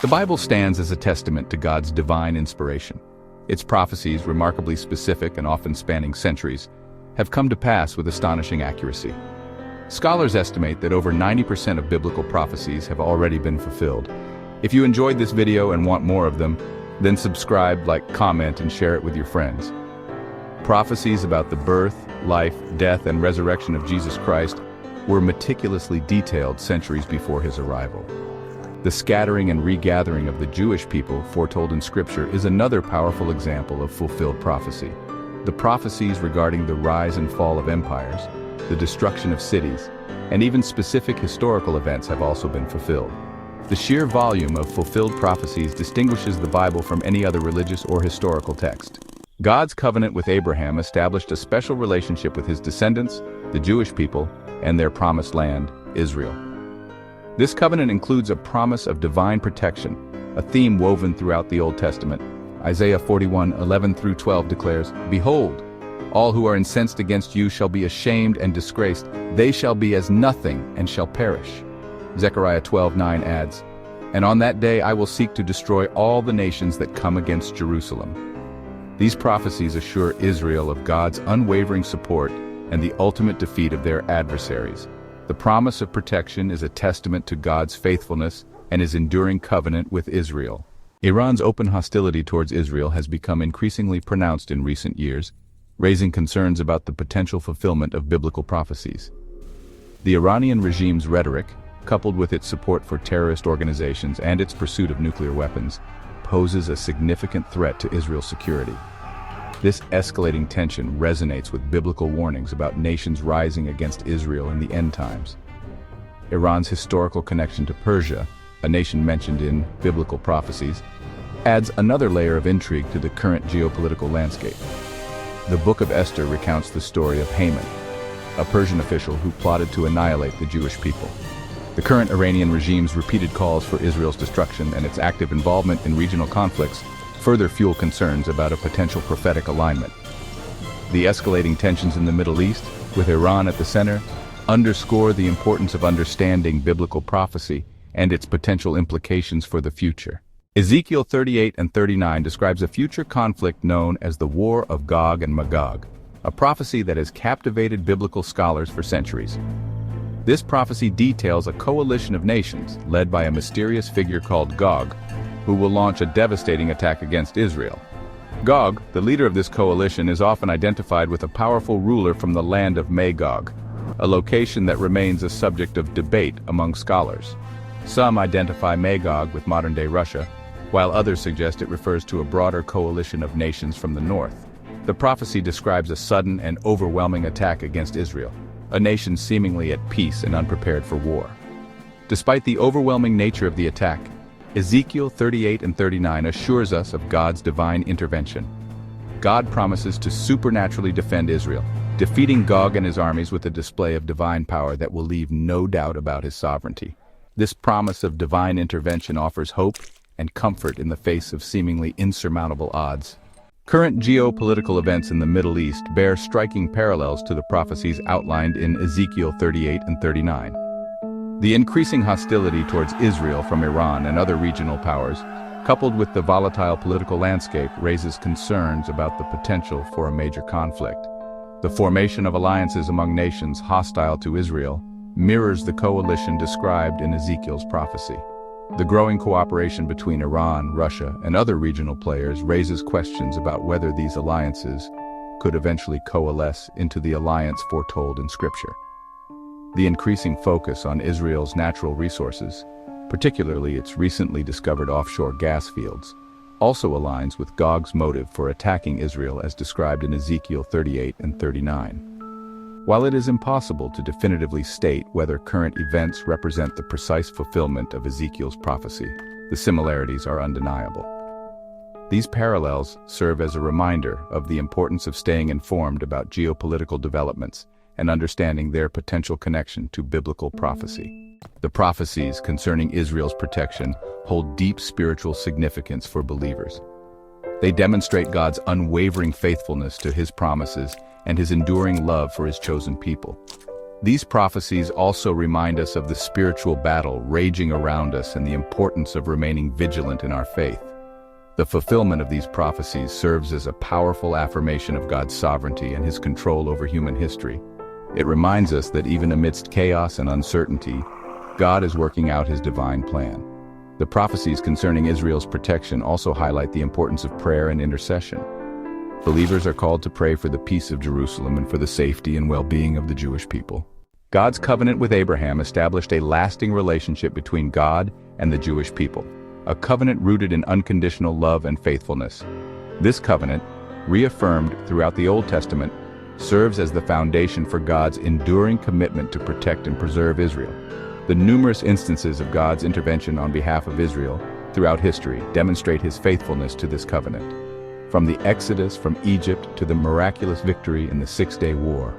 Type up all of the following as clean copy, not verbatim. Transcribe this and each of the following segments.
The Bible stands as a testament to God's divine inspiration. Its prophecies, remarkably specific and often spanning centuries, have come to pass with astonishing accuracy. Scholars estimate that over 90% of biblical prophecies have already been fulfilled. If you enjoyed this video and want more of them, then subscribe, like, comment, and share it with your friends. Prophecies about the birth, life, death, and resurrection of Jesus Christ were meticulously detailed centuries before his arrival. The scattering and regathering of the Jewish people foretold in Scripture is another powerful example of fulfilled prophecy. The prophecies regarding the rise and fall of empires, the destruction of cities, and even specific historical events have also been fulfilled. The sheer volume of fulfilled prophecies distinguishes the Bible from any other religious or historical text. God's covenant with Abraham established a special relationship with his descendants, the Jewish people, and their promised land, Israel. This covenant includes a promise of divine protection, a theme woven throughout the Old Testament. Isaiah 41:11-12 declares, "Behold, all who are incensed against you shall be ashamed and disgraced. They shall be as nothing and shall perish." Zechariah 12:9 adds, "And on that day I will seek to destroy all the nations that come against Jerusalem." These prophecies assure Israel of God's unwavering support and the ultimate defeat of their adversaries. The promise of protection is a testament to God's faithfulness and his enduring covenant with Israel. Iran's open hostility towards Israel has become increasingly pronounced in recent years, raising concerns about the potential fulfillment of biblical prophecies. The Iranian regime's rhetoric, coupled with its support for terrorist organizations and its pursuit of nuclear weapons, poses a significant threat to Israel's security. This escalating tension resonates with biblical warnings about nations rising against Israel in the end times. Iran's historical connection to Persia, a nation mentioned in biblical prophecies, adds another layer of intrigue to the current geopolitical landscape. The Book of Esther recounts the story of Haman, a Persian official who plotted to annihilate the Jewish people. The current Iranian regime's repeated calls for Israel's destruction and its active involvement in regional conflicts further fuel concerns about a potential prophetic alignment. The escalating tensions in the Middle East, with Iran at the center, underscore the importance of understanding biblical prophecy and its potential implications for the future. Ezekiel 38:39 describes a future conflict known as the War of Gog and Magog, a prophecy that has captivated biblical scholars for centuries. This prophecy details a coalition of nations, led by a mysterious figure called Gog, who will launch a devastating attack against Israel. Gog, the leader of this coalition, is often identified with a powerful ruler from the land of Magog, a location that remains a subject of debate among scholars. Some identify Magog with modern-day Russia, while others suggest it refers to a broader coalition of nations from the north. The prophecy describes a sudden and overwhelming attack against Israel, a nation seemingly at peace and unprepared for war. Despite the overwhelming nature of the attack, Ezekiel 38:39 assures us of God's divine intervention. God promises to supernaturally defend Israel, defeating Gog and his armies with a display of divine power that will leave no doubt about his sovereignty. This promise of divine intervention offers hope and comfort in the face of seemingly insurmountable odds. Current geopolitical events in the Middle East bear striking parallels to the prophecies outlined in Ezekiel 38:39. The increasing hostility towards Israel from Iran and other regional powers, coupled with the volatile political landscape, raises concerns about the potential for a major conflict. The formation of alliances among nations hostile to Israel mirrors the coalition described in Ezekiel's prophecy. The growing cooperation between Iran, Russia, and other regional players raises questions about whether these alliances could eventually coalesce into the alliance foretold in Scripture. The increasing focus on Israel's natural resources, particularly its recently discovered offshore gas fields, also aligns with Gog's motive for attacking Israel as described in Ezekiel 38:39. While it is impossible to definitively state whether current events represent the precise fulfillment of Ezekiel's prophecy, the similarities are undeniable. These parallels serve as a reminder of the importance of staying informed about geopolitical developments and understanding their potential connection to biblical prophecy. The prophecies concerning Israel's protection hold deep spiritual significance for believers. They demonstrate God's unwavering faithfulness to his promises and his enduring love for his chosen people. These prophecies also remind us of the spiritual battle raging around us and the importance of remaining vigilant in our faith. The fulfillment of these prophecies serves as a powerful affirmation of God's sovereignty and his control over human history. It reminds us that even amidst chaos and uncertainty, God is working out his divine plan. The prophecies concerning Israel's protection also highlight the importance of prayer and intercession. Believers are called to pray for the peace of Jerusalem and for the safety and well-being of the Jewish people. God's covenant with Abraham established a lasting relationship between God and the Jewish people, a covenant rooted in unconditional love and faithfulness. This covenant, reaffirmed throughout the Old Testament, serves as the foundation for God's enduring commitment to protect and preserve Israel. The numerous instances of God's intervention on behalf of Israel throughout history demonstrate his faithfulness to this covenant. From the Exodus from Egypt to the miraculous victory in the Six-Day War,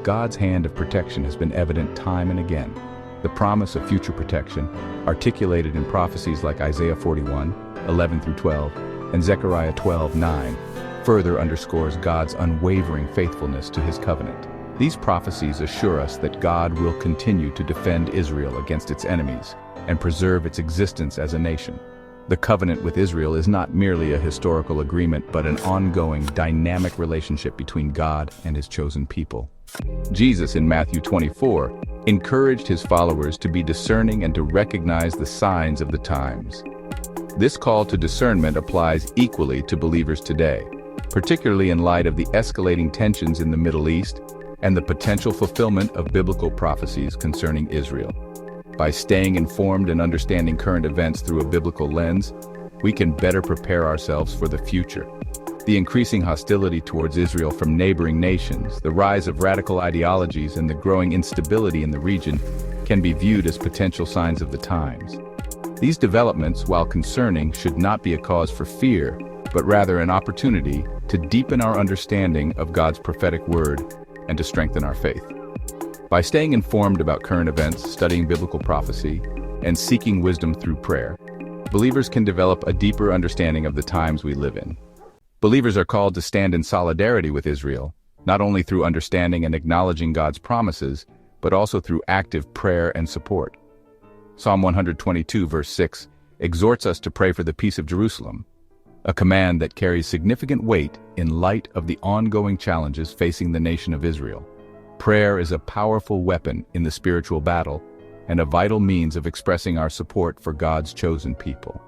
God's hand of protection has been evident time and again. The promise of future protection, articulated in prophecies like Isaiah 41:11-12, and Zechariah 12:9, further underscores God's unwavering faithfulness to his covenant. These prophecies assure us that God will continue to defend Israel against its enemies and preserve its existence as a nation. The covenant with Israel is not merely a historical agreement but an ongoing, dynamic relationship between God and his chosen people. Jesus in Matthew 24 encouraged his followers to be discerning and to recognize the signs of the times. This call to discernment applies equally to believers today, particularly in light of the escalating tensions in the Middle East and the potential fulfillment of biblical prophecies concerning Israel. By staying informed and understanding current events through a biblical lens, we can better prepare ourselves for the future. The increasing hostility towards Israel from neighboring nations, the rise of radical ideologies, and the growing instability in the region can be viewed as potential signs of the times. These developments, while concerning, should not be a cause for fear, but rather an opportunity to deepen our understanding of God's prophetic word and to strengthen our faith. By staying informed about current events, studying biblical prophecy, and seeking wisdom through prayer, believers can develop a deeper understanding of the times we live in. Believers are called to stand in solidarity with Israel, not only through understanding and acknowledging God's promises, but also through active prayer and support. Psalm 122, verse 6, exhorts us to pray for the peace of Jerusalem, a command that carries significant weight in light of the ongoing challenges facing the nation of Israel. Prayer is a powerful weapon in the spiritual battle and a vital means of expressing our support for God's chosen people.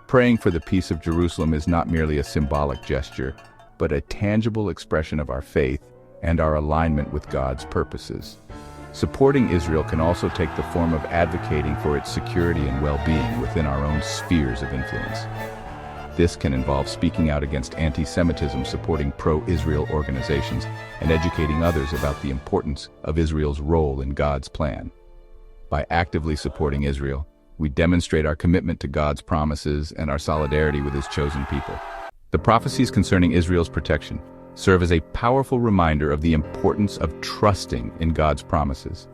Praying for the peace of Jerusalem is not merely a symbolic gesture, but a tangible expression of our faith and our alignment with God's purposes. Supporting Israel can also take the form of advocating for its security and well-being within our own spheres of influence. This can involve speaking out against anti-Semitism, supporting pro-Israel organizations, and educating others about the importance of Israel's role in God's plan. By actively supporting Israel, we demonstrate our commitment to God's promises and our solidarity with his chosen people. The prophecies concerning Israel's protection serve as a powerful reminder of the importance of trusting in God's promises.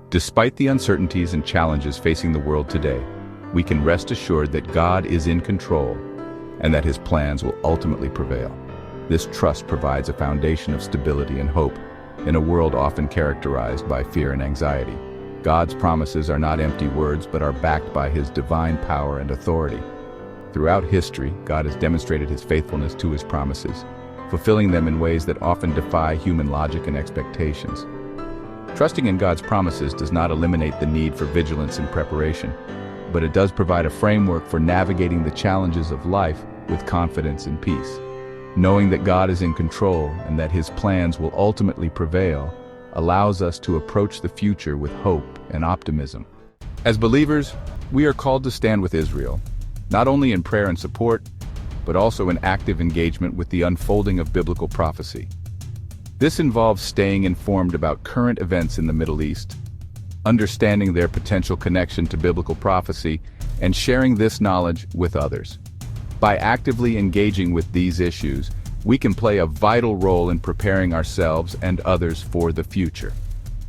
Despite the uncertainties and challenges facing the world today, we can rest assured that God is in control and that his plans will ultimately prevail. This trust provides a foundation of stability and hope in a world often characterized by fear and anxiety. God's promises are not empty words but are backed by his divine power and authority. Throughout history, God has demonstrated his faithfulness to his promises, fulfilling them in ways that often defy human logic and expectations. Trusting in God's promises does not eliminate the need for vigilance and preparation, but it does provide a framework for navigating the challenges of life with confidence and peace. Knowing that God is in control and that his plans will ultimately prevail allows us to approach the future with hope and optimism. As believers, we are called to stand with Israel, not only in prayer and support, but also in active engagement with the unfolding of biblical prophecy. This involves staying informed about current events in the Middle East, understanding their potential connection to biblical prophecy, and sharing this knowledge with others. By actively engaging with these issues, we can play a vital role in preparing ourselves and others for the future.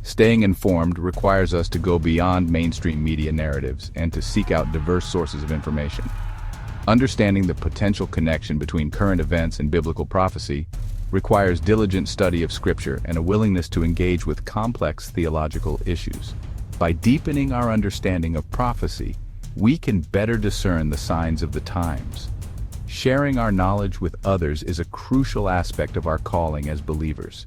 Staying informed requires us to go beyond mainstream media narratives and to seek out diverse sources of information. Understanding the potential connection between current events and biblical prophecy requires diligent study of Scripture and a willingness to engage with complex theological issues. By deepening our understanding of prophecy, we can better discern the signs of the times. Sharing our knowledge with others is a crucial aspect of our calling as believers.